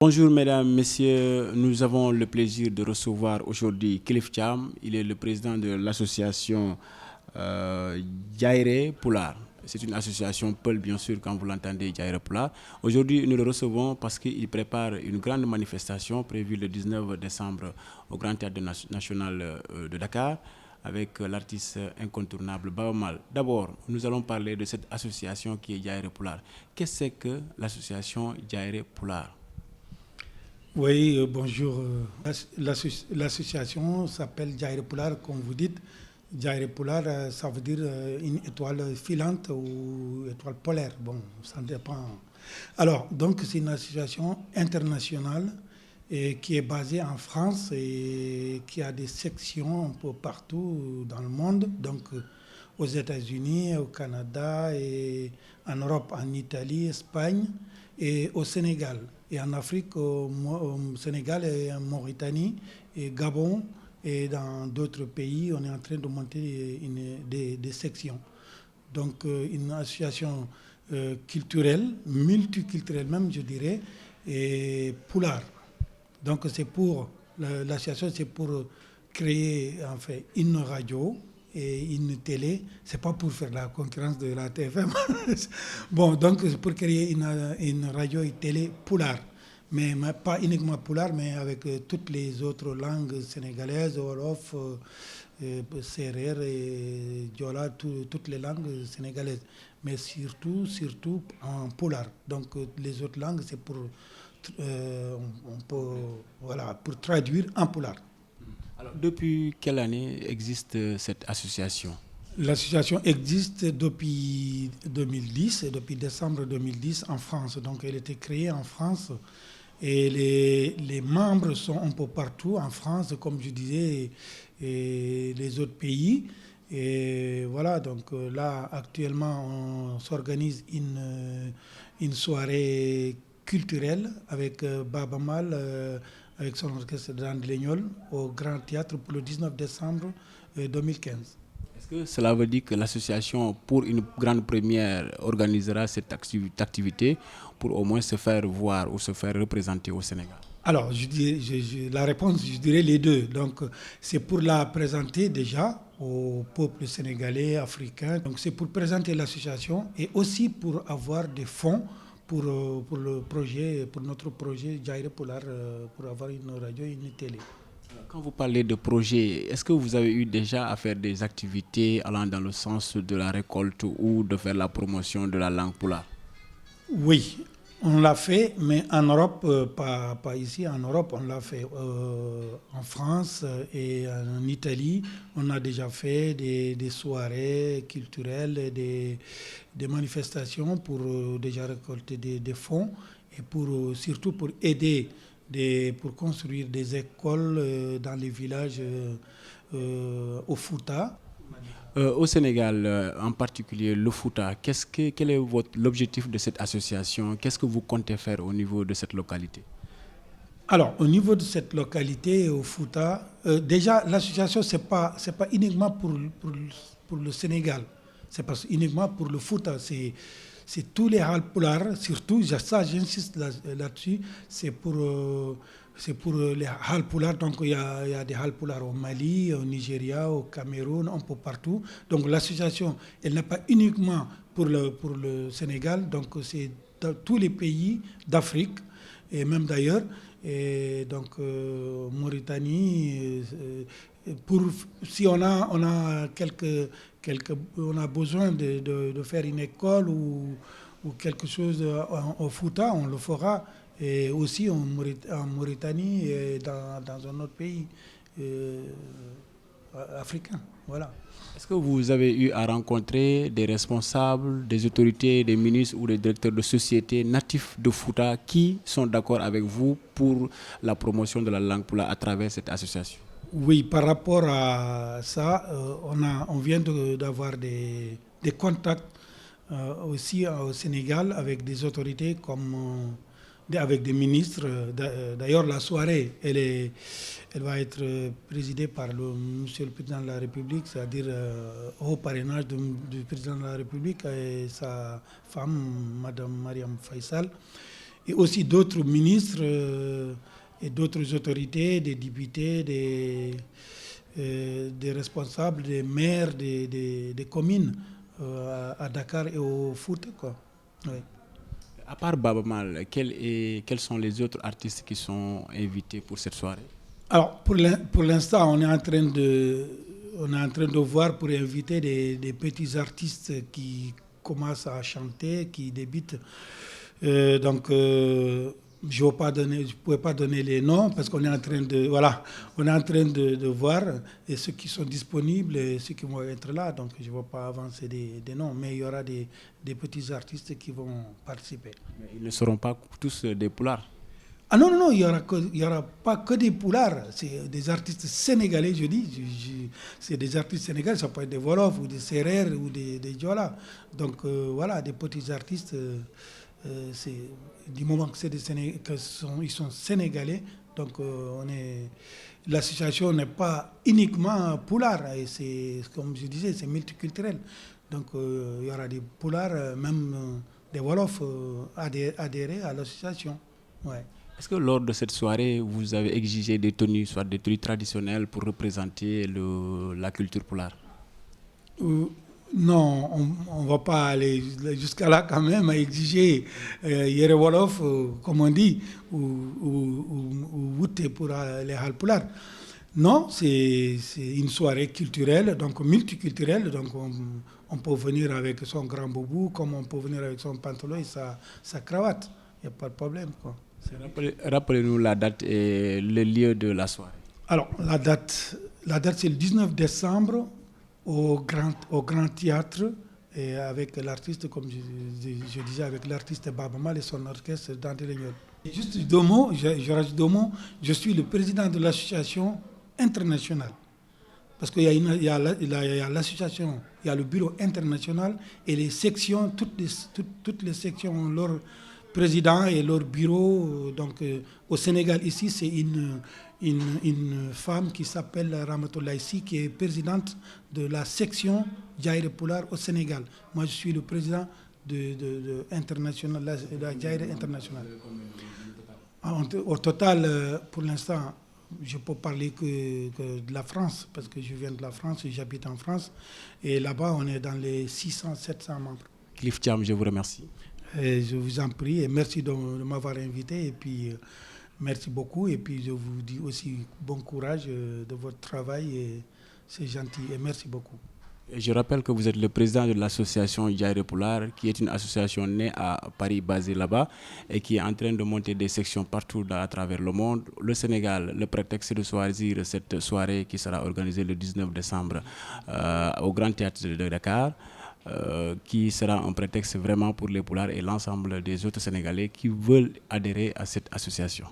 Bonjour mesdames, messieurs, nous avons le plaisir de recevoir aujourd'hui Kilif Cham. Il est le président de l'association Jairé Pulaar. C'est une association Peul, bien sûr, quand vous l'entendez, Jairé Pulaar. Aujourd'hui, nous le recevons parce qu'il prépare une grande manifestation prévue le 19 décembre au Grand Théâtre National de Dakar avec l'artiste incontournable Baaba Maal. D'abord, nous allons parler de cette association qui est Jairé Pulaar. Qu'est-ce que l'association Jairé Pulaar? Oui, bonjour. L'association s'appelle Jairé Pulaar, comme vous dites. Jairé Pulaar, ça veut dire une étoile filante ou étoile polaire. Bon, ça dépend. Alors, donc, c'est une association internationale qui est basée en France et qui a des sections un peu partout dans le monde. Donc, aux États-Unis, au Canada et en Europe, en Italie, Espagne et au Sénégal. Et en Afrique, au Sénégal et en Mauritanie et Gabon et dans d'autres pays, on est en train de monter des sections. Donc une association culturelle, multiculturelle même, je dirais, et Pulaar. Donc c'est pour, l'association, c'est pour créer en fait une radio et une télé. C'est pas pour faire la concurrence de la TFM. Bon, donc c'est pour créer une radio et télé Pulaar. Mais pas uniquement Pulaar, mais avec toutes les autres langues sénégalaises, Wolof, Serer et Diola, toutes les langues sénégalaises. Mais surtout en Pulaar. Donc les autres langues, c'est pour, pour traduire en Pulaar. Alors, depuis quelle année existe cette association? L'association existe depuis 2010, depuis décembre 2010 en France. Donc elle a été créée en France et les membres sont un peu partout en France, comme je disais, et les autres pays. Et voilà, donc là actuellement on s'organise une soirée culturelle avec Baaba Maal, avec son orchestre d'Andlégnol au Grand Théâtre pour le 19 décembre 2015. Est-ce que cela veut dire que l'association, pour une grande première, organisera cette activité pour au moins se faire voir ou se faire représenter au Sénégal? Alors, la réponse, je dirais les deux. Donc, c'est pour la présenter déjà au peuple sénégalais, africain. Donc, c'est pour présenter l'association et aussi pour avoir des fonds pour le projet, pour notre projet Jairé Pulaar, pour avoir une radio et une télé. Quand vous parlez de projet, est-ce que vous avez eu déjà à faire des activités allant dans le sens de la récolte ou de faire la promotion de la langue Pulaar? Oui, on l'a fait, mais en Europe, pas ici, en Europe, on l'a fait en France et en Italie. On a déjà fait des soirées culturelles, des manifestations pour déjà récolter des fonds et pour, surtout pour aider, pour construire des écoles dans les villages au Fouta. Au Sénégal, en particulier le Fouta, quel est l'objectif de cette association? Qu'est-ce que vous comptez faire au niveau de cette localité? Alors, au niveau de cette localité, au Fouta, déjà, l'association, c'est pas uniquement pour le Sénégal, c'est pas uniquement pour le Fouta, c'est tous les Halpulaar, surtout, ça j'insiste là-dessus, c'est pour les Halpulaar. Donc il y a des Halpulaar au Mali, au Nigeria, au Cameroun, un peu partout. Donc l'association, elle n'est pas uniquement pour le Sénégal, donc c'est dans tous les pays d'Afrique et même d'ailleurs. Et donc Mauritanie, si on a on a besoin de faire une école ou quelque chose au Fouta, on le fera. Et aussi en Mauritanie et dans un autre pays africain. Voilà. Est-ce que vous avez eu à rencontrer des responsables, des autorités, des ministres ou des directeurs de sociétés natifs de Fouta qui sont d'accord avec vous pour la promotion de la langue Pulaar à travers cette association? Oui, par rapport à ça, on vient d'avoir des contacts aussi au Sénégal avec des autorités comme avec des ministres. D'ailleurs, la soirée, elle va être présidée par Monsieur le Président de la République, c'est-à-dire au parrainage du Président de la République et sa femme, Madame Mariam Faisal. et aussi d'autres ministres et d'autres autorités, des députés, des responsables, des maires, des communes à Dakar et au Fouta, quoi. Oui. À part Baba Mal, quels sont les autres artistes qui sont invités pour cette soirée? Alors, pour l'instant, on est en train de voir pour inviter des petits artistes qui commencent à chanter, qui débutent. Je ne pouvais pas donner les noms parce qu'on est en train de voir et ceux qui sont disponibles et ceux qui vont être là. Donc, je ne vais pas avancer des noms, mais il y aura des petits artistes qui vont participer. Mais ils ne seront pas tous des poulards. Ah non, non, non, il y aura pas que des poulards, c'est des artistes sénégalais, je dis. C'est des artistes sénégalais, ça peut être des Wolofs ou des Sérères ou des Diola. Donc voilà, des petits artistes, du moment que ils sont sénégalais, donc l'association n'est pas uniquement poulard, et c'est, comme je disais, c'est multiculturel. Donc il y aura des poulards, même des Wolofs adhérés à l'association. Ouais. Est-ce que lors de cette soirée, vous avez exigé des tenues, soit des tenues traditionnelles pour représenter la culture poulard? Non, on ne va pas aller jusqu'à là quand même à exiger Yere Wolof, comme on dit, ou Wouté pour les Halpulars. Non, c'est une soirée culturelle, donc multiculturelle, donc on peut venir avec son grand boubou, comme on peut venir avec son pantalon et sa cravate. Il n'y a pas de problème, quoi. Rappelez-nous la date et le lieu de la soirée. Alors, la date c'est le 19 décembre au Grand Théâtre, et avec l'artiste, comme je disais, avec l'artiste Baba Mal et son orchestre Dante Legnol. Juste deux mots, je rajoute deux mots, je suis le président de l'association internationale. Parce qu'il y a l'association, il y a le bureau international et les sections, toutes les sections ont leur président et leur bureau. Donc au Sénégal ici, c'est une femme qui s'appelle Ramatoulaye Sy, qui est présidente de la section Djaïre Poulard au Sénégal. Moi, je suis le président de la Djaïre internationale. Au total, pour l'instant, je peux parler que de la France, parce que je viens de la France et j'habite en France. Et là-bas, on est dans les 600-700 membres. Cliff Thiam, je vous remercie. Et je vous en prie et merci de m'avoir invité. Et puis, merci beaucoup. Et puis, je vous dis aussi bon courage de votre travail. Et c'est gentil. Et merci beaucoup. Je rappelle que vous êtes le président de l'association Djaïre Poulard, qui est une association née à Paris, basée là-bas, et qui est en train de monter des sections partout à travers le monde. Le Sénégal, le prétexte de choisir cette soirée qui sera organisée le 19 décembre au Grand Théâtre de Dakar, qui sera un prétexte vraiment pour les Poulards et l'ensemble des autres Sénégalais qui veulent adhérer à cette association.